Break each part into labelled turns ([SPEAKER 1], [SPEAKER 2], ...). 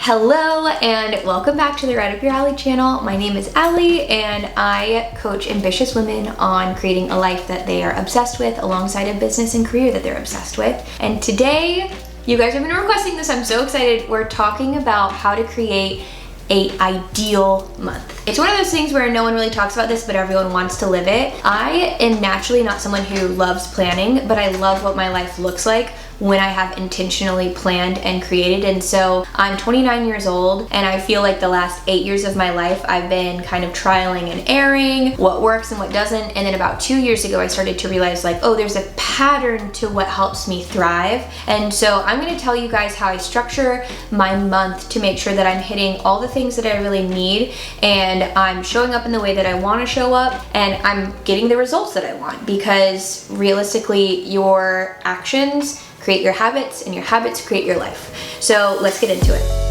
[SPEAKER 1] Hello and welcome back to the Right Up Your Alley channel. My name is Allee and I coach ambitious women on creating a life that they are obsessed with alongside a business and career that they're obsessed with. And today, you guys have been requesting this, I'm so excited. We're talking about how to create an ideal month. It's one of those things where no one really talks about this, but everyone wants to live it. I am naturally not someone who loves planning, but I love what my life looks like when I have intentionally planned and created. And so I'm 29 years old and I feel like the last 8 years of my life I've been kind of trialing and erring what works and what doesn't. And then about 2 years ago I started to realize like, oh, there's a pattern to what helps me thrive. And so I'm gonna tell you guys how I structure my month to make sure that I'm hitting all the things that I really need and I'm showing up in the way that I want to show up and I'm getting the results that I want, because realistically your actions create your habits and your habits create your life. So let's get into it.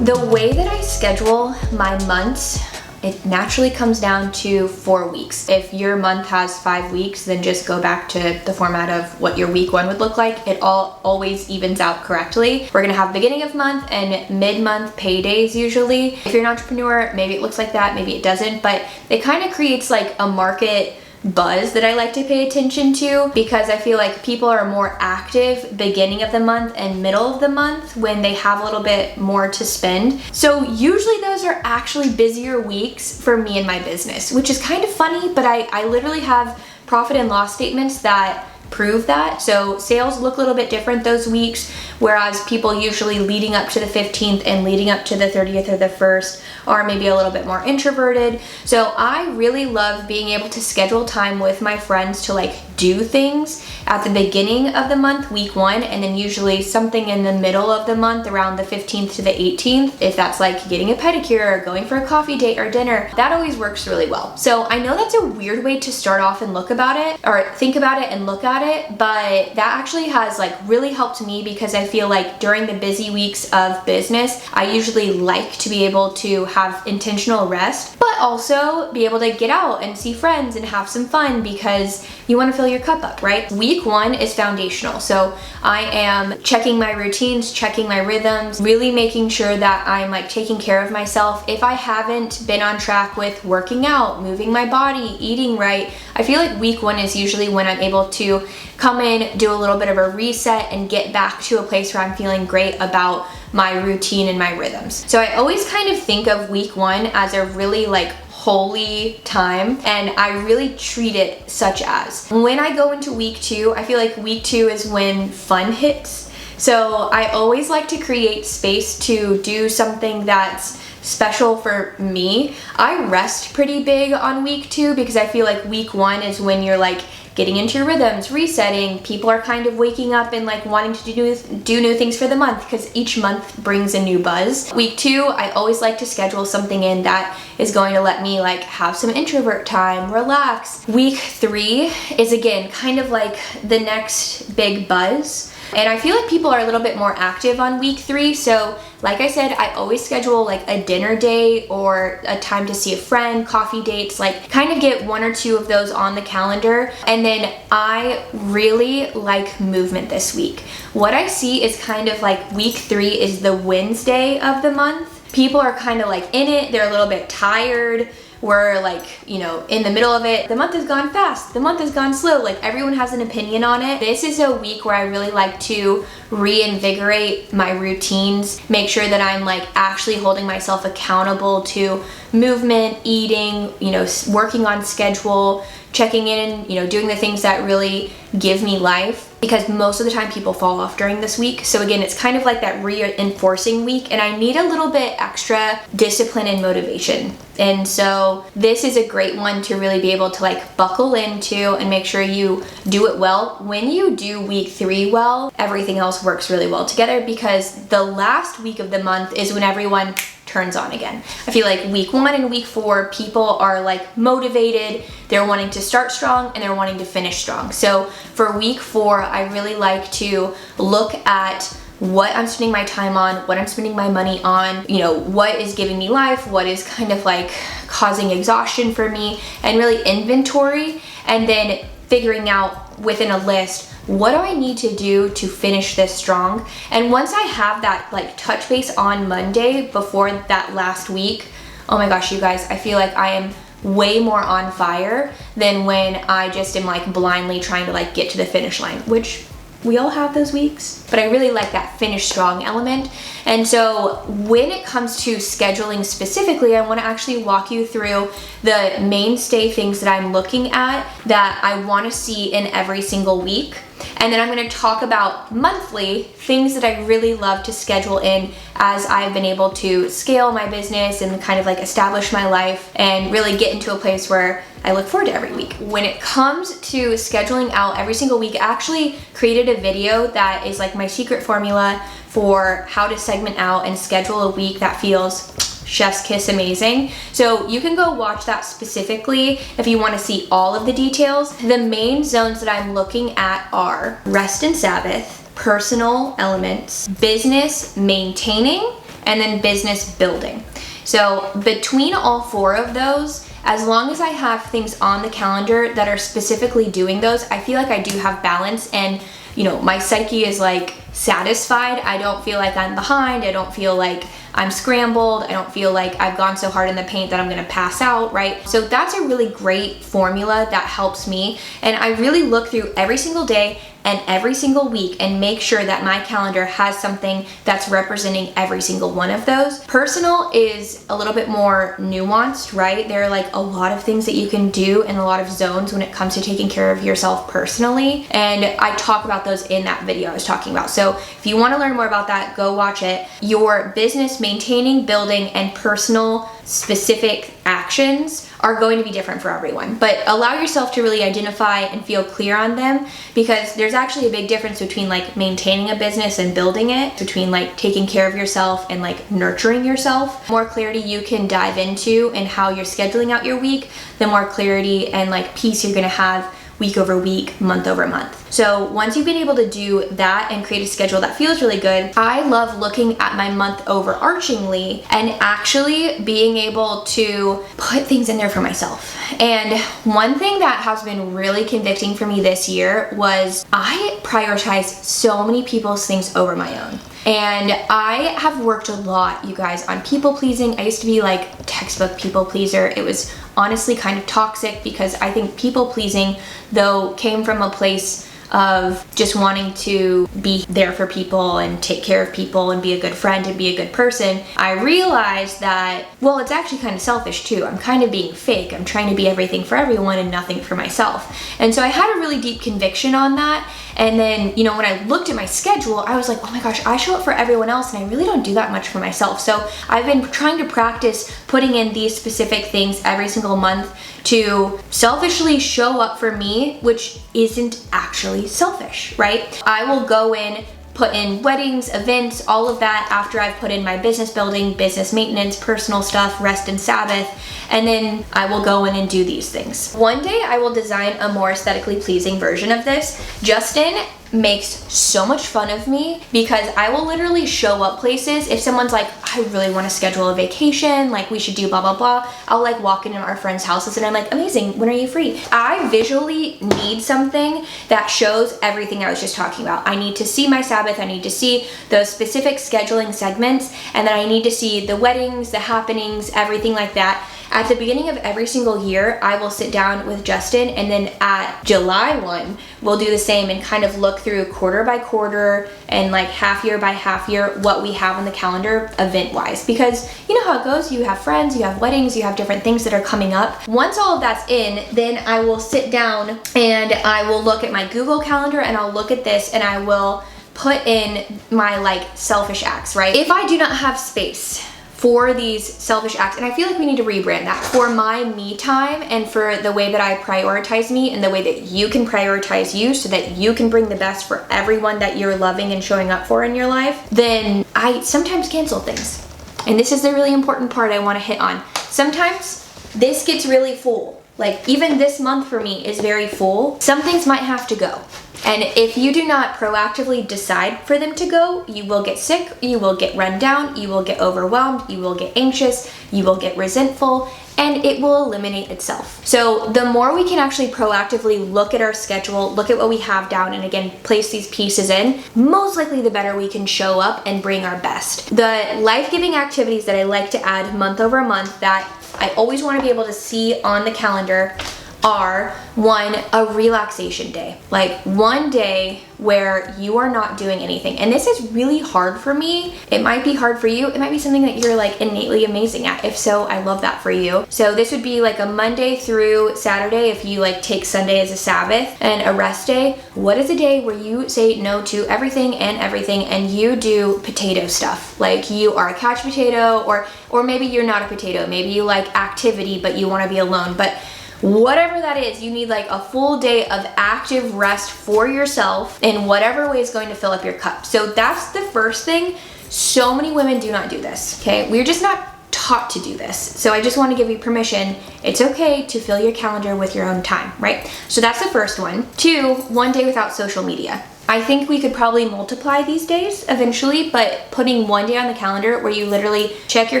[SPEAKER 1] The way that I schedule my months, it naturally comes down to 4 weeks. If your month has 5 weeks, then just go back to the format of what your week one would look like. It always evens out correctly. We're gonna have beginning of month and mid-month paydays usually. If you're an entrepreneur, maybe it looks like that, maybe it doesn't, but it kind of creates like a market buzz that I like to pay attention to, because I feel like people are more active beginning of the month and middle of the month when they have a little bit more to spend. So usually those are actually busier weeks for me and my business, which is kind of funny, but I literally have profit and loss statements that prove that. So sales look a little bit different those weeks, whereas people usually leading up to the 15th and leading up to the 30th or the 1st are maybe a little bit more introverted. So I really love being able to schedule time with my friends to like do things at the beginning of the month, week one, and then usually something in the middle of the month around the 15th to the 18th. If that's like getting a pedicure or going for a coffee date or dinner, that always works really well. So I know that's a weird way to start off and look about it or think about it and look at it, but that actually has like really helped me, because I feel like during the busy weeks of business, I usually like to be able to have intentional rest, but also be able to get out and see friends and have some fun, because you want to fill your cup up, right? Week one is foundational. So I am checking my routines, checking my rhythms, really making sure that I'm like taking care of myself. If I haven't been on track with working out, moving my body, eating right, I feel like week one is usually when I'm able to come in, do a little bit of a reset and get back to a place where I'm feeling great about my routine and my rhythms. So I always kind of think of week one as a really like holy time, and I really treat it such as. When I go into week two, I feel like week two is when fun hits. So I always like to create space to do something that's special for me. I rest pretty big on week two, because I feel like week one is when you're like getting into your rhythms, resetting. People are kind of waking up and like wanting to do new things for the month, because each month brings a new buzz. Week two, I always like to schedule something in that is going to let me like have some introvert time, relax. Week three is again kind of like the next big buzz. And I feel like people are a little bit more active on week three. So like I said, I always schedule like a dinner date or a time to see a friend, coffee dates, like kind of get 1 or 2 of those on the calendar. And then I really like movement this week. What I see is kind of like week three is the Wednesday of the month. People are kind of like in it, they're a little bit tired. We're like, you know, in the middle of it. The month has gone fast, the month has gone slow, like everyone has an opinion on it. This is a week where I really like to reinvigorate my routines, make sure that I'm like actually holding myself accountable to movement, eating, you know, working on schedule, checking in, you know, doing the things that really give me life, because most of the time people fall off during this week. So again, it's kind of like that reinforcing week, and I need a little bit extra discipline and motivation. And so this is a great one to really be able to like buckle into and make sure you do it well. When you do week three well, everything else works really well together, because the last week of the month is when everyone turns on again. I feel like week one and week four, people are like motivated, they're wanting to start strong and they're wanting to finish strong. So for week four, I really like to look at what I'm spending my time on, what I'm spending my money on, you know, what is giving me life, what is kind of like causing exhaustion for me, and really inventory, and then figuring out within a list, what do I need to do to finish this strong? And once I have that like touch base on Monday before that last week, oh my gosh, you guys, I feel like I am way more on fire than when I just am like blindly trying to like get to the finish line, which we all have those weeks, but I really like that finish strong element. And so when it comes to scheduling specifically, I want to actually walk you through the mainstay things that I'm looking at that I want to see in every single week. And then I'm going to talk about monthly things that I really love to schedule in as I've been able to scale my business and kind of like establish my life and really get into a place where I look forward to every week. When it comes to scheduling out every single week, I actually created a video that is like my secret formula for how to segment out and schedule a week that feels chef's kiss amazing. So you can go watch that specifically if you want to see all of the details. The main zones that I'm looking at are rest and Sabbath, personal elements, business maintaining, and then business building. So between all four of those, as long as I have things on the calendar that are specifically doing those, I feel like I do have balance, and you know, my psyche is like satisfied. I don't feel like I'm behind. I don't feel like I'm scrambled. I don't feel like I've gone so hard in the paint that I'm gonna pass out, right? So that's a really great formula that helps me. And I really look through every single day and every single week and make sure that my calendar has something that's representing every single one of those. Personal is a little bit more nuanced, right? There are like a lot of things that you can do in a lot of zones when it comes to taking care of yourself personally. And I talk about those in that video I was talking about. So if you want to learn more about that, go watch it. Your business maintaining, building, and personal specific actions are going to be different for everyone, but allow yourself to really identify and feel clear on them, because there's actually a big difference between like maintaining a business and building it, between like taking care of yourself and like nurturing yourself. The more clarity you can dive into and how you're scheduling out your week, the more clarity and like peace you're gonna have week over week, month over month. So once you've been able to do that and create a schedule that feels really good, I love looking at my month overarchingly and actually being able to put things in there for myself. And one thing that has been really convicting for me this year was I prioritize so many people's things over my own. And I have worked a lot, you guys, on people pleasing. I used to be like textbook people pleaser. It was honestly kind of toxic, because I think people pleasing, though, came from a place of just wanting to be there for people and take care of people and be a good friend and be a good person. I realized that, well, it's actually kind of selfish too. I'm kind of being fake. I'm trying to be everything for everyone and nothing for myself. And so I had a really deep conviction on that. And then, you know, when I looked at my schedule, I was like, oh my gosh, I show up for everyone else and I really don't do that much for myself. So I've been trying to practice putting in these specific things every single month to selfishly show up for me, which isn't actually selfish, right? I will go in, put in weddings, events, all of that after I've put in my business building, business maintenance, personal stuff, rest and Sabbath, and then I will go in and do these things. One day I will design a more aesthetically pleasing version of this. Justin makes so much fun of me because I will literally show up places. If someone's like, I really want to schedule a vacation, like we should do blah, blah, blah, I'll like walk into our friends' houses and I'm like, amazing, when are you free? I visually need something that shows everything I was just talking about. I need to see my Sabbath, I need to see those specific scheduling segments, and then I need to see the weddings, the happenings, everything like that. At the beginning of every single year, I will sit down with Justin, and then at July 1, we'll do the same and kind of look through quarter by quarter and like half year by half year what we have on the calendar event-wise. Because you know how it goes, you have friends, you have weddings, you have different things that are coming up. Once all of that's in, then I will sit down and I will look at my Google Calendar and I'll look at this and I will put in my like selfish acts, right? If I do not have space for these selfish acts, and I feel like we need to rebrand that, for my me time and for the way that I prioritize me and the way that you can prioritize you so that you can bring the best for everyone that you're loving and showing up for in your life, then I sometimes cancel things. And this is the really important part I want to hit on. Sometimes this gets really full. Like even this month for me is very full. Some things might have to go. And if you do not proactively decide for them to go, you will get sick, you will get run down, you will get overwhelmed, you will get anxious, you will get resentful, and it will eliminate itself. So the more we can actually proactively look at our schedule, look at what we have down, and again, place these pieces in, most likely the better we can show up and bring our best. The life-giving activities that I like to add month over month that I always want to be able to see on the calendar are, one, a relaxation day. Like one day where you are not doing anything. And this is really hard for me. It might be hard for you. It might be something that you're like innately amazing at. If so, I love that for you. So this would be like a Monday through Saturday if you like take Sunday as a Sabbath and a rest day. What is a day where you say no to everything and you do potato stuff? Like you are a couch potato, or maybe you're not a potato. Maybe you like activity but you want to be alone. But whatever that is, you need like a full day of active rest for yourself in whatever way is going to fill up your cup. So that's the first thing. So many women do not do this, okay? We're just not taught to do this. So I just want to give you permission. It's okay to fill your calendar with your own time, right? So that's the first one. 2, one day without social media. I think we could probably multiply these days eventually, but putting one day on the calendar where you literally check your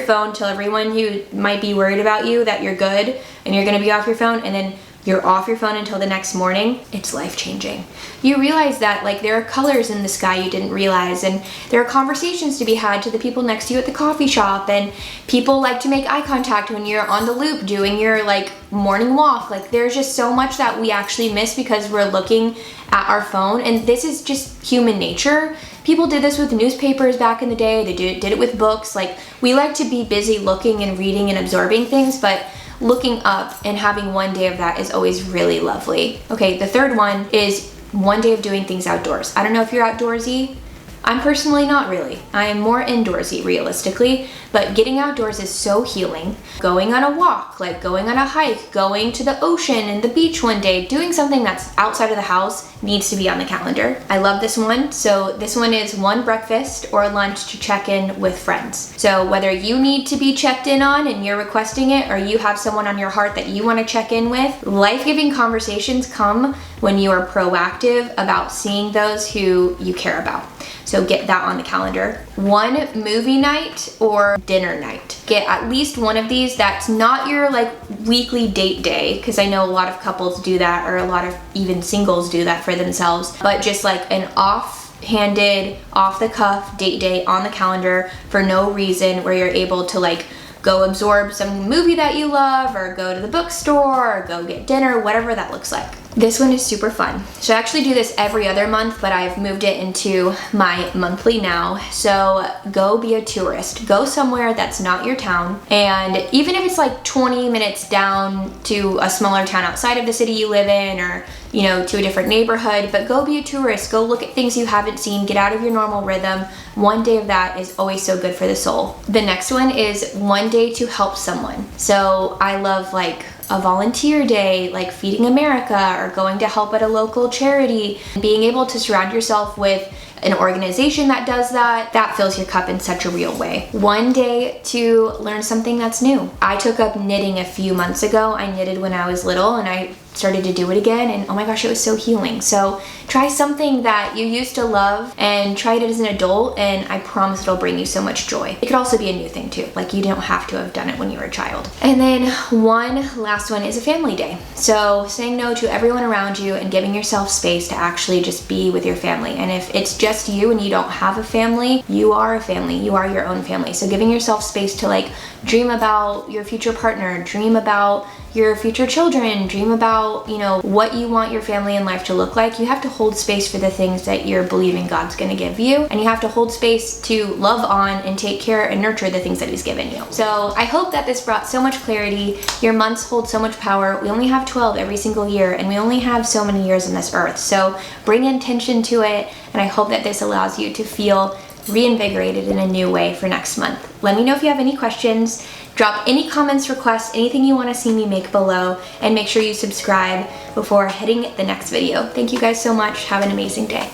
[SPEAKER 1] phone, tell everyone who might be worried about you that you're good and you're gonna be off your phone, and then you're off your phone until the next morning, it's life-changing. You realize that like there are colors in the sky you didn't realize, and there are conversations to be had to the people next to you at the coffee shop, and people like to make eye contact when you're on the loop doing your like morning walk. Like there's just so much that we actually miss because we're looking at our phone, and this is just human nature. People did this with newspapers back in the day. They did it with books. Like we like to be busy looking and reading and absorbing things, but looking up and having one day of that is always really lovely. Okay, the third one is one day of doing things outdoors. I don't know if you're outdoorsy. I'm personally not really. I am more indoorsy realistically, but getting outdoors is so healing. Going on a walk, like going on a hike, going to the ocean and the beach one day, doing something that's outside of the house needs to be on the calendar. I love this one. So this one is one breakfast or lunch to check in with friends. So whether you need to be checked in on and you're requesting it, or you have someone on your heart that you want to check in with, life-giving conversations come when you are proactive about seeing those who you care about. So get that on the calendar. One movie night or dinner night. Get at least one of these that's not your like weekly date day, because I know a lot of couples do that, or a lot of even singles do that for themselves, but just like an off-handed, off-the-cuff date day on the calendar for no reason, where you're able to like go absorb some movie that you love, or go to the bookstore, or go get dinner, whatever that looks like. This one is super fun. So I actually do this every other month, but I've moved it into my monthly now. So go be a tourist. Go somewhere that's not your town. And even if it's like 20 minutes down to a smaller town outside of the city you live in, or you know, to a different neighborhood, but go be a tourist. Go look at things you haven't seen. Get out of your normal rhythm. One day of that is always so good for the soul. The next one is one day to help someone. So I love like a volunteer day, like Feeding America, or going to help at a local charity. Being able to surround yourself with an organization that does that, that fills your cup in such a real way. One day to learn something that's new. I took up knitting a few months ago. I knitted when I was little, and I started to do it again, and oh my gosh, it was so healing. So try something that you used to love and try it as an adult, and I promise it'll bring you so much joy. It could also be a new thing too, like you don't have to have done it when you were a child. And then one last one is a family day. So saying no to everyone around you and giving yourself space to actually just be with your family. And if it's just you and you don't have a family, you are a family, you are your own family. So giving yourself space to like dream about your future partner, dream about your future children, dream about, you know, what you want your family and life to look like. You have to hold space for the things that you're believing God's gonna give you, and you have to hold space to love on and take care and nurture the things that He's given you. So I hope that this brought so much clarity. Your months hold so much power. We only have 12 every single year, and we only have so many years on this earth. So bring intention to it, and I hope that this allows you to feel reinvigorated in a new way for next month. Let me know if you have any questions. Drop any comments, requests, anything you want to see me make below, and make sure you subscribe before hitting the next video. Thank you guys so much. Have an amazing day.